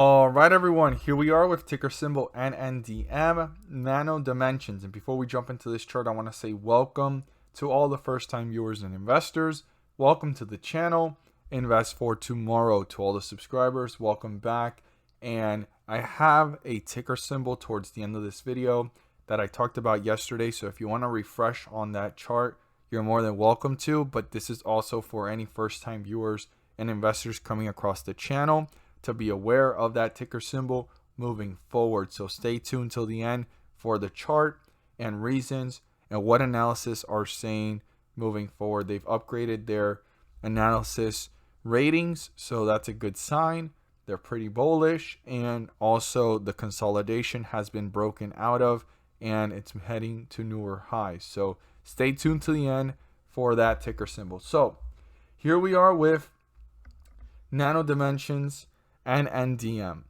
All right, everyone, here we are with ticker symbol Nndm, Nano Dimensions. And before we jump into this chart, I want to say welcome to all the first-time viewers and investors. Welcome to the channel, Invest for Tomorrow. To all the subscribers, welcome back. And I have a ticker symbol towards the end of this video that I talked about yesterday. So if you want to refresh on that chart, you're more than welcome to. But this is also for any first-time viewers and investors coming across the channel to be aware of that ticker symbol moving forward. So stay tuned till the end for the chart and reasons and what analysis are saying moving forward. They've upgraded their analysis ratings, so that's a good sign. They're pretty bullish, and also the consolidation has been broken out of and it's heading to newer highs. So stay tuned to the end for that ticker symbol. So here we are with Nano Dimensions and Nndm.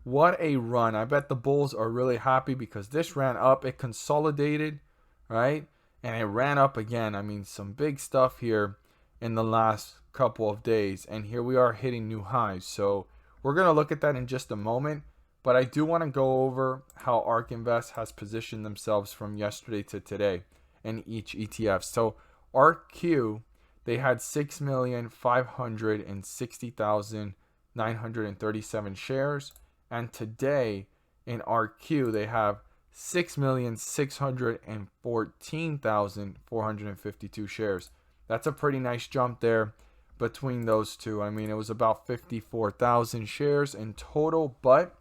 What a run. I bet the bulls are really happy because this ran up, it consolidated, right? And it ran up again. I mean, some big stuff here in the last couple of days, and here we are hitting new highs. So we're going to look at that in just a moment, but I do want to go over how ARK Invest has positioned themselves from yesterday to today in each ETF. So ARKQ, they had 6,560,937 shares, and today in RQ they have 6,614,452 shares. That's a pretty nice jump there between those two. I mean, it was about 54,000 shares in total, but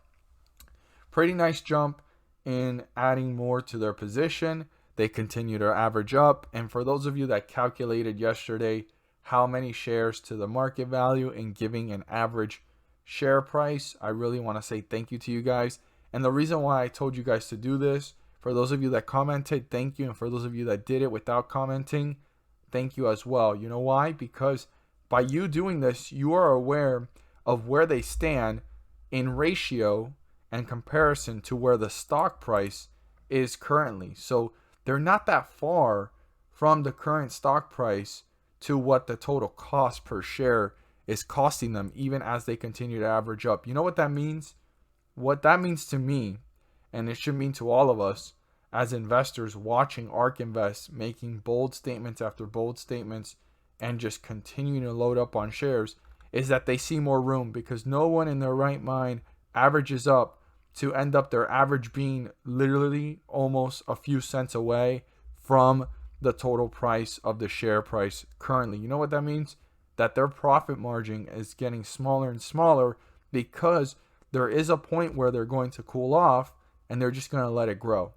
pretty nice jump in adding more to their position. They continue to average up, and for those of you that calculated yesterday how many shares to the market value and giving an average share price, I really want to say thank you to you guys. And the reason why I told you guys to do this, for those of you that commented, thank you. And for those of you that did it without commenting, thank you as well. You know why? Because by you doing this, you are aware of where they stand in ratio and comparison to where the stock price is currently. So they're not that far from the current stock price to what the total cost per share is costing them, even as they continue to average up. You know what that means? What that means to me, and it should mean to all of us as investors watching ARK Invest making bold statements after bold statements and just continuing to load up on shares, is that they see more room, because no one in their right mind averages up to end up their average being literally almost a few cents away from the total price of the share price currently. You know what that means? That their profit margin is getting smaller and smaller, because there is a point where they're going to cool off and they're just going to let it grow.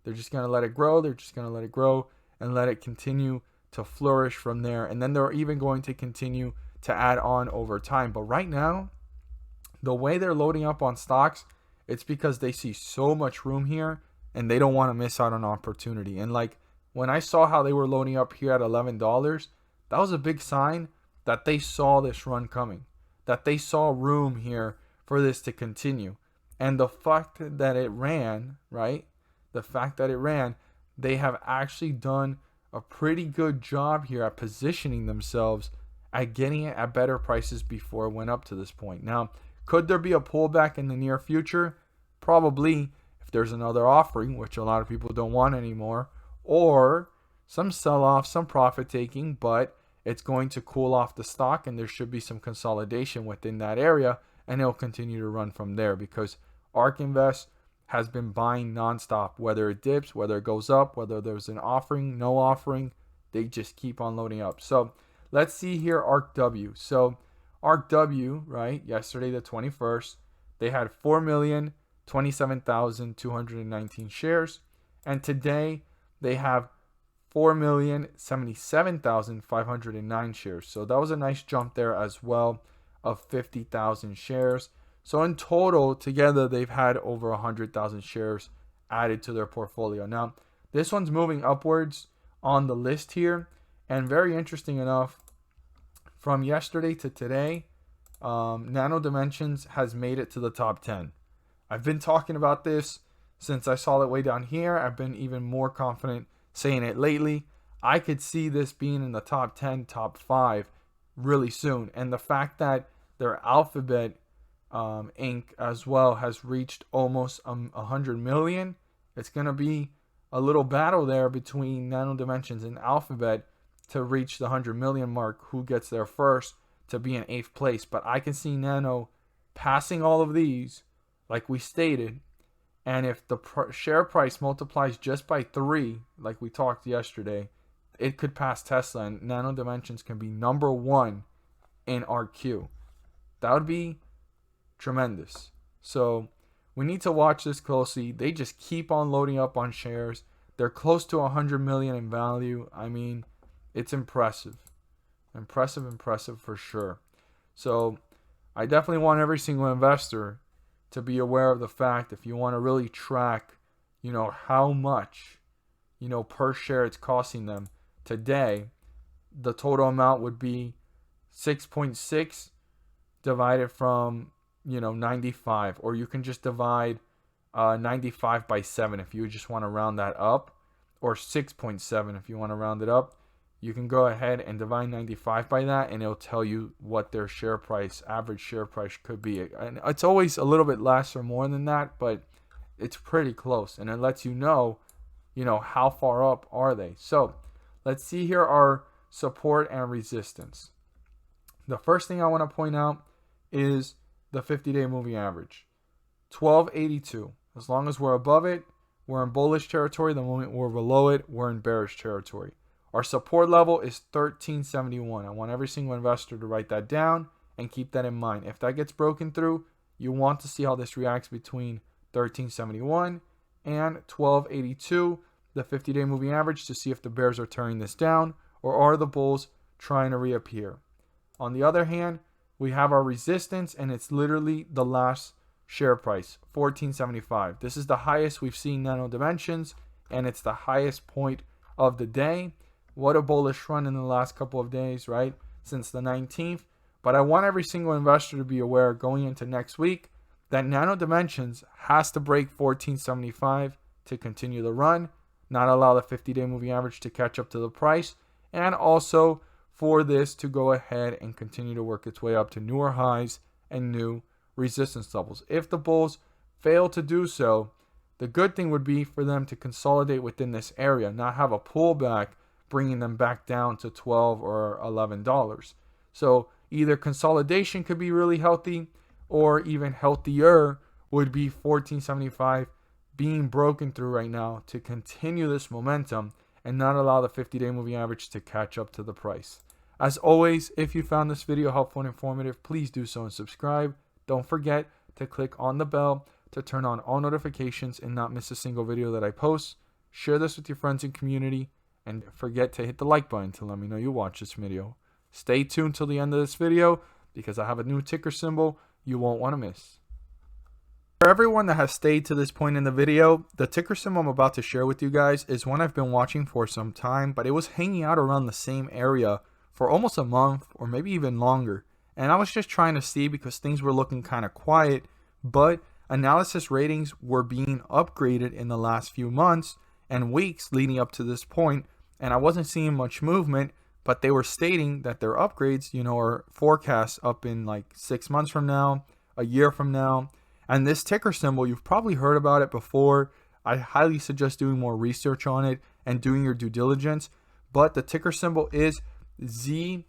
They're just going to let it grow. They're just going to let it grow and let it continue to flourish from there. And then they're even going to continue to add on over time. But right now, the way they're loading up on stocks, it's because they see so much room here and they don't want to miss out on opportunity. And like, when I saw how they were loading up here at $11, that was a big sign that they saw this run coming, that they saw room here for this to continue. And the fact that it ran, right? The fact that it ran, they have actually done a pretty good job here at positioning themselves at getting it at better prices before it went up to this point. Now, could there be a pullback in the near future? Probably, if there's another offering, which a lot of people don't want anymore, or some sell-off, some profit taking, but it's going to cool off the stock and there should be some consolidation within that area, and it'll continue to run from there, because ARK Invest has been buying nonstop, whether it dips, whether it goes up, whether there's an offering, no offering, they just keep on loading up. So let's see here ARKW. So ARKW, right, yesterday the 21st, they had 4,027,219 shares, and today they have 4,077,509 shares. So that was a nice jump there as well of 50,000 shares. So in total, together, they've had over 100,000 shares added to their portfolio. Now, this one's moving upwards on the list here. And very interesting enough, from yesterday to today, Nano Dimensions has made it to the top 10. I've been talking about this since I saw it way down here. I've been even more confident saying it lately. I could see this being in the top 10, top 5 really soon. And the fact that their alphabet Inc. as well has reached almost 100 million. It's going to be a little battle there between Nano Dimensions and Alphabet to reach the 100 million mark. Who gets there first to be in 8th place? But I can see Nano passing all of these, like we stated. And if the share price multiplies just by 3, like we talked yesterday, it could pass Tesla, and Nano Dimensions can be number 1 in our queue. That would be tremendous. So we need to watch this closely. They just keep on loading up on shares. They're close to 100 million in value. I mean, it's impressive. Impressive for sure. So I definitely want every single investor to be aware of the fact, if you want to really track, how much, per share it's costing them today, the total amount would be 6.6 divided from 95, or you can just divide 95 by 7 if you just want to round that up, or 6.7 if you want to round it up. You can go ahead and divide 95 by that, and it'll tell you what their share price, average share price, could be. And it's always a little bit less or more than that, but it's pretty close, and it lets you know how far up are they. So let's see here our support and resistance. The first thing I want to point out is the 50-day moving average, 1282. As long as we're above it, we're in bullish territory. The moment we're below it, we're in bearish territory. Our support level is 1371. I want every single investor to write that down and keep that in mind. If that gets broken through, you want to see how this reacts between 1371 and 1282, the 50-day moving average, to see if the bears are tearing this down or are the bulls trying to reappear. On the other hand, we have our resistance, and it's literally the last share price, 1475. This is the highest we've seen Nano Dimensions, and it's the highest point of the day. What a bullish run in the last couple of days, right? Since the 19th. But I want every single investor to be aware going into next week that Nano Dimensions has to break 1475 to continue the run, not allow the 50-day moving average to catch up to the price, and also for this to go ahead and continue to work its way up to newer highs and new resistance levels. If the bulls fail to do so, the good thing would be for them to consolidate within this area, not have a pullback bringing them back down to $12 or $11. So either consolidation could be really healthy, or even healthier would be 1475 being broken through right now to continue this momentum and not allow the 50-day moving average to catch up to the price. As always, if you found this video helpful and informative, please do so and subscribe. Don't forget to click on the bell to turn on all notifications and not miss a single video that I post. Share this with your friends and community, and forget to hit the like button to let me know you watch this video. Stay tuned till the end of this video because I have a new ticker symbol you won't want to miss. For everyone that has stayed to this point in the video, the ticker symbol I'm about to share with you guys is one I've been watching for some time, but it was hanging out around the same area for almost a month or maybe even longer. And I was just trying to see because things were looking kind of quiet, but analysis ratings were being upgraded in the last few months and weeks leading up to this point, and I wasn't seeing much movement, but they were stating that their upgrades, are forecasts up in like 6 months from now, a year from now. And this ticker symbol, you've probably heard about it before. I highly suggest doing more research on it and doing your due diligence. But the ticker symbol is ZNGA,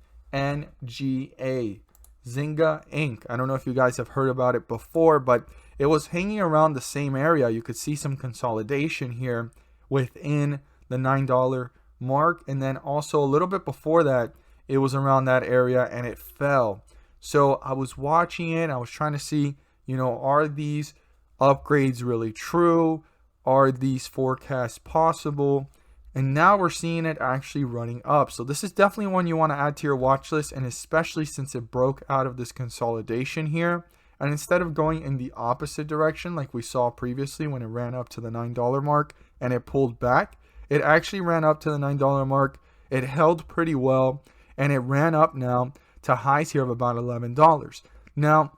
Zynga Inc. I don't know if you guys have heard about it before, but it was hanging around the same area. You could see some consolidation here within the $9 mark, and then also a little bit before that it was around that area and it fell. So I was watching it, I was trying to see, are these upgrades really true? Are these forecasts possible? And now we're seeing it actually running up. So this is definitely one you want to add to your watch list, and especially since it broke out of this consolidation here, and instead of going in the opposite direction like we saw previously when it ran up to the $9 mark and it pulled back, it actually ran up to the $9 mark. It held pretty well, and it ran up now to highs here of about $11. Now,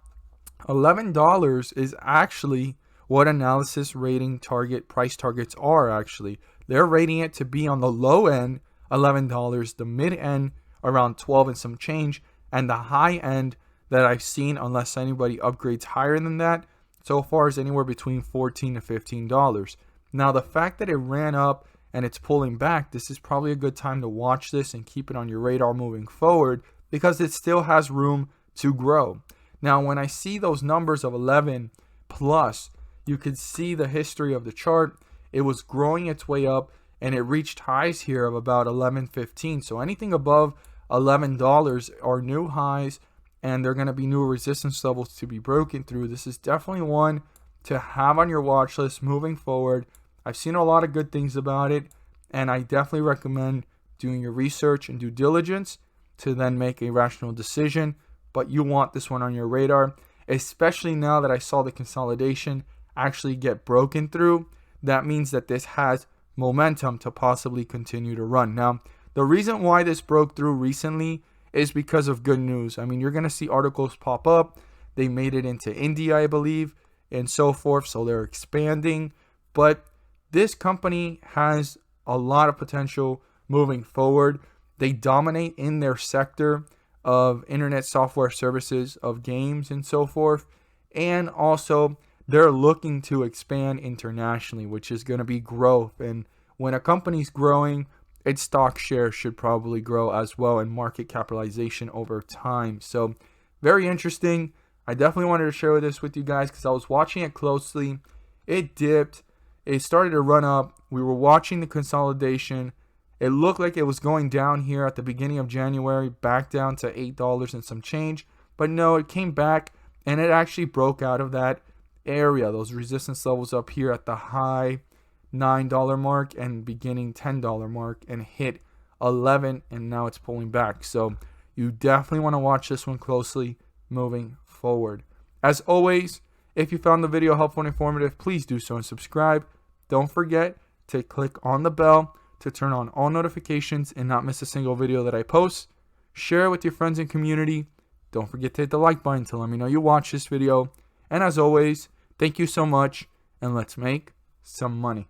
$11 is actually what analysis rating price targets are actually. They're rating it to be on the low end, $11, the mid end around 12 and some change, and the high end, that I've seen, unless anybody upgrades higher than that, so far is anywhere between $14 to $15. Now, the fact that it ran up and it's pulling back, this is probably a good time to watch this and keep it on your radar moving forward, because it still has room to grow. Now, when I see those numbers of 11 plus, you could see the history of the chart. It was growing its way up, and it reached highs here of about $11.15. So anything above $11 are new highs, and they're going to be new resistance levels to be broken through. This is definitely one to have on your watch list moving forward. I've seen a lot of good things about it, and I definitely recommend doing your research and due diligence to then make a rational decision. But you want this one on your radar, especially now that I saw the consolidation actually get broken through. That means that this has momentum to possibly continue to run. Now, the reason why this broke through recently is because of good news. I mean, you're going to see articles pop up. They made it into India, I believe, and so forth. So they're expanding. But this company has a lot of potential moving forward. They dominate in their sector of internet software services, of games and so forth. And also, they're looking to expand internationally, which is going to be growth. And when a company's growing, its stock share should probably grow as well, and market capitalization over time. So very interesting. I definitely wanted to share this with you guys because I was watching it closely. It dipped. It started to run up. We were watching the consolidation. It looked like it was going down here at the beginning of January, back down to $8 and some change. But no, it came back, and it actually broke out of that area, those resistance levels up here at the high $9 mark and beginning $10 mark, and hit 11, and now it's pulling back. So you definitely want to watch this one closely moving forward. As always, if you found the video helpful and informative, please do so and subscribe. Don't forget to click on the bell to turn on all notifications and not miss a single video that I post. Share it with your friends and community. Don't forget to hit the like button to let me know you watched this video. And as always, thank you so much, and let's make some money.